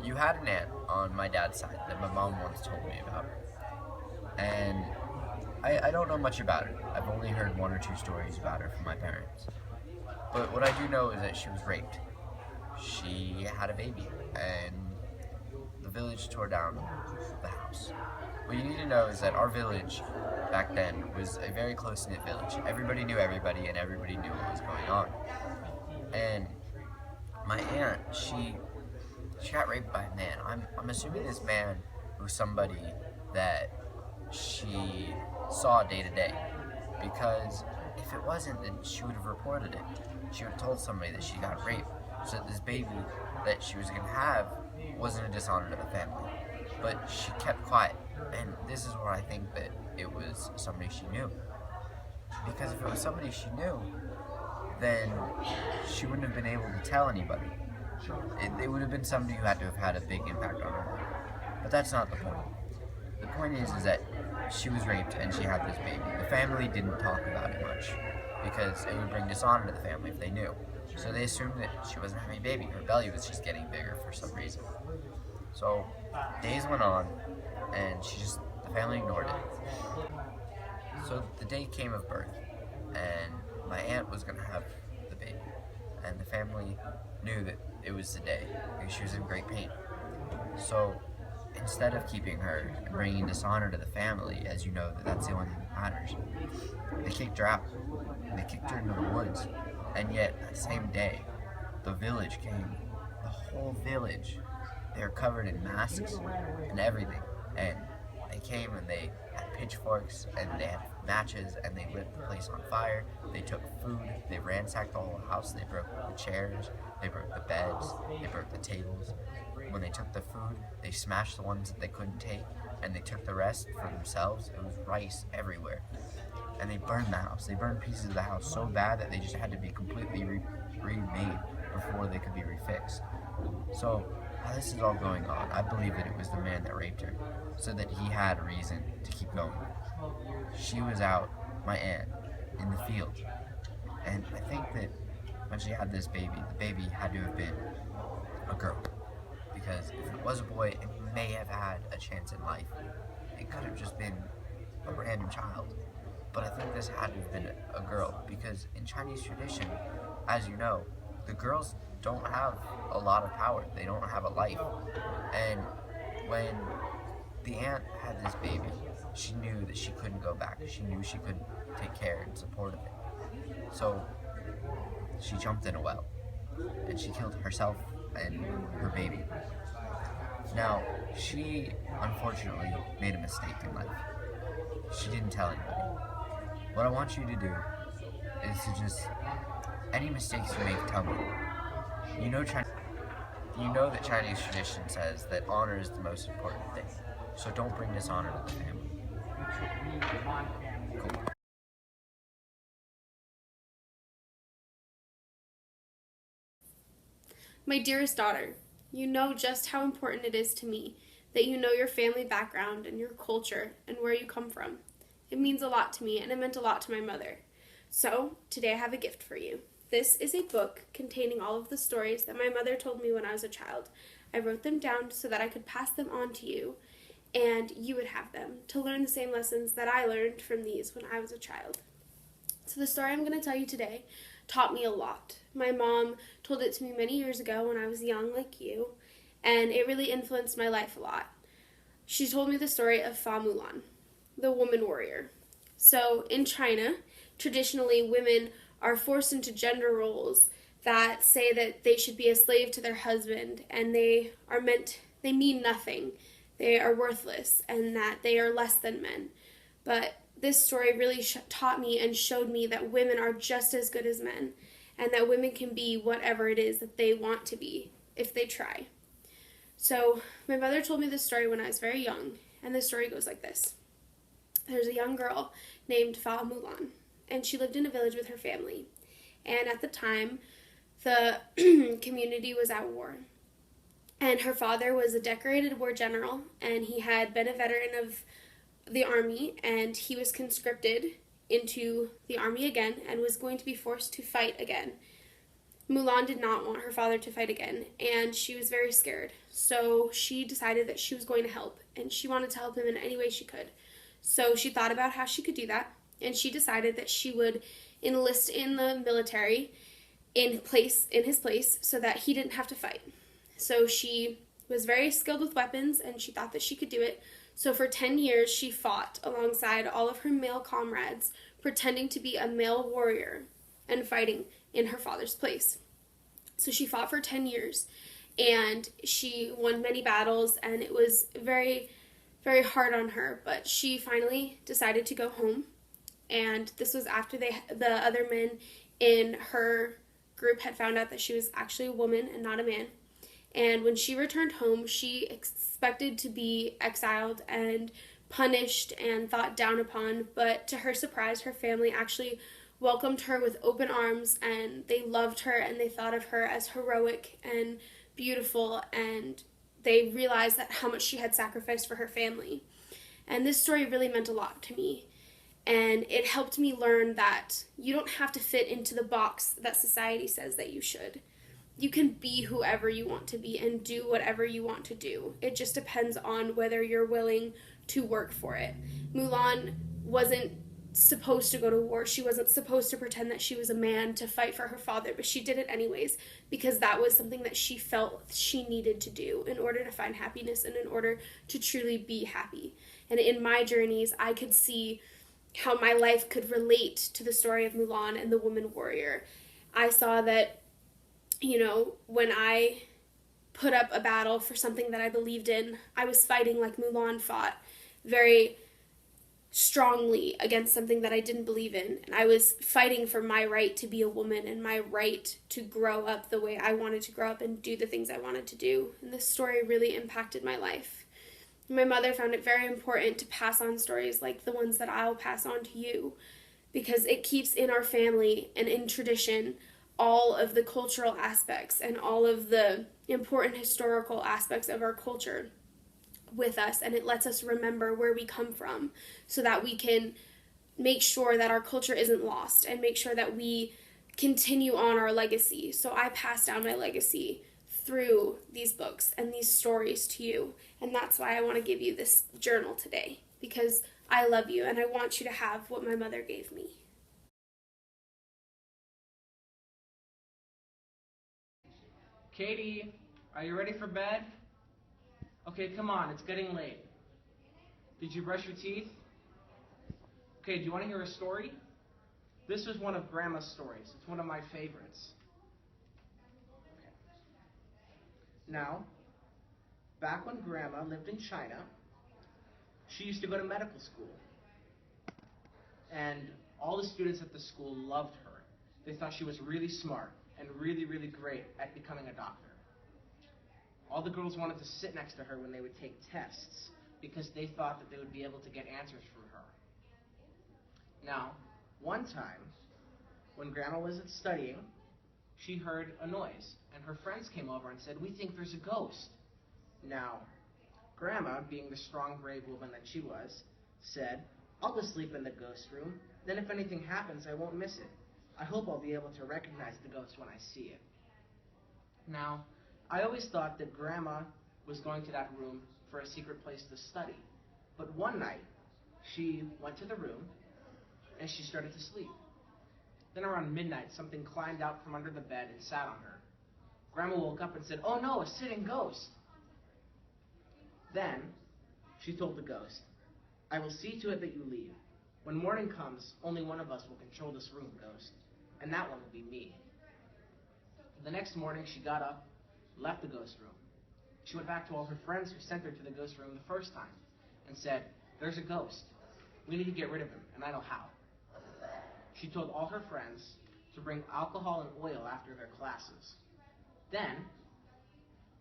you had an aunt on my dad's side that my mom once told me about, and I don't know much about her. I've only heard one or two stories about her from my parents. But what I do know is that she was raped. She had a baby, and the village tore down the house. What you need to know is that our village back then was a very close-knit village. Everybody knew everybody, and everybody knew what was going on. And my aunt, she got raped by a man. I'm assuming this man was somebody that she saw day to day, because if it wasn't, then she would have reported it. She would have told somebody that she got raped, so that this baby that she was going to have wasn't a dishonor to the family. But she kept quiet, and this is where I think that it was somebody she knew. Because if it was somebody she knew, then she wouldn't have been able to tell anybody. It would have been somebody who had to have had a big impact on her life. But that's not the point. The point is that she was raped and she had this baby. The family didn't talk about it much because it would bring dishonor to the family if they knew. So they assumed that she wasn't having a baby. Her belly was just getting bigger for some reason. So days went on, and the family ignored it. So the day came of birth, and my aunt was gonna have the baby, and the family knew that it was the day because she was in great pain. So instead of keeping her and bringing dishonor to the family, as you know, that's the only thing that matters, they kicked her out. They kicked her into the woods. And yet, that same day, the village came. The whole village. They were covered in masks and everything. And they came and they had pitchforks and they had matches and they lit the place on fire. They took food. They ransacked the whole house. They broke the chairs. They broke the beds. They broke the tables. When they took the food, they smashed the ones that they couldn't take, and they took the rest for themselves. It was rice everywhere. And they burned the house. They burned pieces of the house so bad that they just had to be completely remade before they could be refixed. So, while this is all going on, I believe that it was the man that raped her, so that he had a reason to keep going. She was out, my aunt, in the field. And I think that when she had this baby, the baby had to have been a girl. Because if it was a boy, it may have had a chance in life. It could have just been a random child. But I think this had to have been a girl, because in Chinese tradition, as you know, the girls don't have a lot of power. They don't have a life. And when the aunt had this baby, she knew that she couldn't go back. She knew she couldn't take care and support of it. So she jumped in a well, and she killed herself and her baby. Now, she unfortunately made a mistake in life. She didn't tell anybody. What I want you to do is to just, any mistakes you make, tell me. You know, you know that Chinese tradition says that honor is the most important thing. So don't bring dishonor to the family. Cool. My dearest daughter, you know just how important it is to me that you know your family background and your culture and where you come from. It means a lot to me, and it meant a lot to my mother. So, today I have a gift for you. This is a book containing all of the stories that my mother told me when I was a child. I wrote them down so that I could pass them on to you, and you would have them to learn the same lessons that I learned from these when I was a child. So the story I'm going to tell you today taught me a lot. My mom told it to me many years ago when I was young like you, and it really influenced my life a lot. She told me the story of Fa Mulan, the woman warrior. So in China, traditionally women are forced into gender roles that say that they should be a slave to their husband, and they mean nothing. They are worthless, and that they are less than men. But this story really taught me and showed me that women are just as good as men, and that women can be whatever it is that they want to be if they try. So my mother told me this story when I was very young, and the story goes like this. There's a young girl named Fa Mulan, and she lived in a village with her family. And at the time, the community was at war. And her father was a decorated war general, and he had been a veteran of the army, and he was conscripted into the army again and was going to be forced to fight again. Mulan did not want her father to fight again, and she was very scared. So she decided that she was going to help, and she wanted to help him in any way she could. So she thought about how she could do that, and she decided that she would enlist in the military in his place so that he didn't have to fight. So she was very skilled with weapons, and she thought that she could do it. So for 10 years she fought alongside all of her male comrades, pretending to be a male warrior and fighting in her father's place. So she fought for 10 years, and she won many battles, and it was very, very hard on her, but she finally decided to go home. And this was after the other men in her group had found out that she was actually a woman and not a man. And when she returned home, she expected to be exiled and punished and thought down upon, but to her surprise, her family actually welcomed her with open arms, and they loved her, and they thought of her as heroic and beautiful, and they realized that how much she had sacrificed for her family. And this story really meant a lot to me. And it helped me learn that you don't have to fit into the box that society says that you should. You can be whoever you want to be and do whatever you want to do. It just depends on whether you're willing to work for it. Mulan wasn't supposed to go to war. She wasn't supposed to pretend that she was a man to fight for her father, but she did it anyways because that was something that she felt she needed to do in order to find happiness and in order to truly be happy. And in my journeys, I could see how my life could relate to the story of Mulan and the woman warrior. I saw that, when I put up a battle for something that I believed in, I was fighting like Mulan fought, very strongly against something that I didn't believe in. And I was fighting for my right to be a woman and my right to grow up the way I wanted to grow up and do the things I wanted to do. And this story really impacted my life. My mother found it very important to pass on stories like the ones that I'll pass on to you, because it keeps in our family and in tradition all of the cultural aspects and all of the important historical aspects of our culture with us, and it lets us remember where we come from so that we can make sure that our culture isn't lost and make sure that we continue on our legacy. So I pass down my legacy through these books and these stories to you, and that's why I want to give you this journal today, because I love you and I want you to have what my mother gave me. Katie, are you ready for bed? Okay, come on, it's getting late. Did you brush your teeth? Okay, do you want to hear a story? This was one of Grandma's stories. It's one of my favorites. Okay. Now, back when Grandma lived in China, she used to go to medical school. And all the students at the school loved her. They thought she was really smart and really, really great at becoming a doctor. All the girls wanted to sit next to her when they would take tests because they thought that they would be able to get answers from her. Now, one time, when Grandma was studying, she heard a noise, and her friends came over and said, "We think there's a ghost." Now, Grandma, being the strong, brave woman that she was, said, "I'll go sleep in the ghost room. Then if anything happens, I won't miss it. I hope I'll be able to recognize the ghost when I see it." Now, I always thought that Grandma was going to that room for a secret place to study. But one night, she went to the room, and she started to sleep. Then around midnight, something climbed out from under the bed and sat on her. Grandma woke up and said, "Oh no, a sitting ghost." Then, she told the ghost, "I will see to it that you leave. When morning comes, only one of us will control this room, ghost, and that one will be me." The next morning, she got up, left the ghost room. She went back to all her friends who sent her to the ghost room the first time and said, "There's a ghost. We need to get rid of him, and I know how." She told all her friends to bring alcohol and oil after their classes. Then,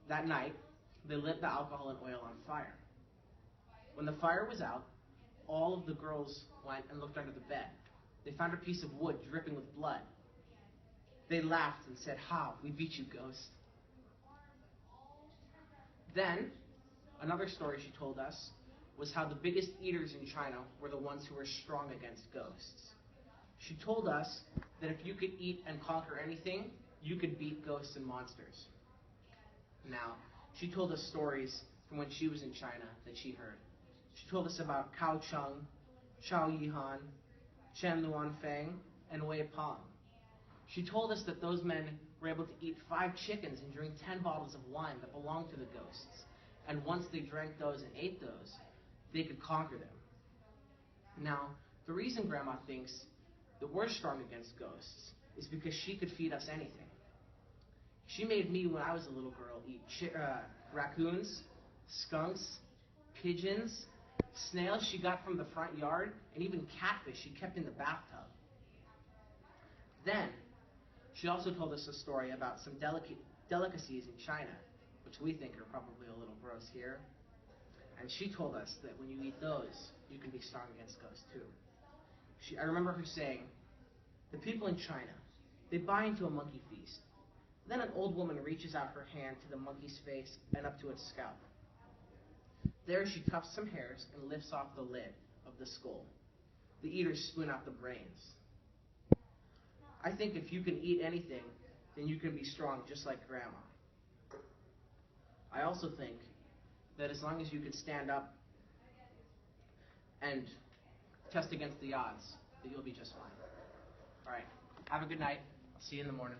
that night, they lit the alcohol and oil on fire. When the fire was out, all of the girls went and looked under the bed. They found a piece of wood dripping with blood. They laughed and said, "Ha, we beat you, ghost." Then, another story she told us was how the biggest eaters in China were the ones who were strong against ghosts. She told us that if you could eat and conquer anything, you could beat ghosts and monsters. Now, She told us stories from when she was in China that she heard. She told us about Cao Cheng, Chao Yihan, Chen Luanfeng, and Wei Peng. She told us that those men were able to eat 5 chickens and drink 10 bottles of wine that belonged to the ghosts. And once they drank those and ate those, they could conquer them. Now, the reason Grandma thinks that we're strong against ghosts is because she could feed us anything. She made me, when I was a little girl, eat raccoons, skunks, pigeons, snails she got from the front yard, and even catfish she kept in the bathtub. Then, she also told us a story about some delicacies in China, which we think are probably a little gross here. And she told us that when you eat those, you can be strong against ghosts too. I remember her saying, the people in China, they buy into a monkey feast. Then an old woman reaches out her hand to the monkey's face and up to its scalp. There she tufts some hairs and lifts off the lid of the skull. The eaters spoon out the brains. I think if you can eat anything, then you can be strong just like Grandma. I also think that as long as you can stand up and test against the odds, that you'll be just fine. All right, have a good night. I'll see you in the morning.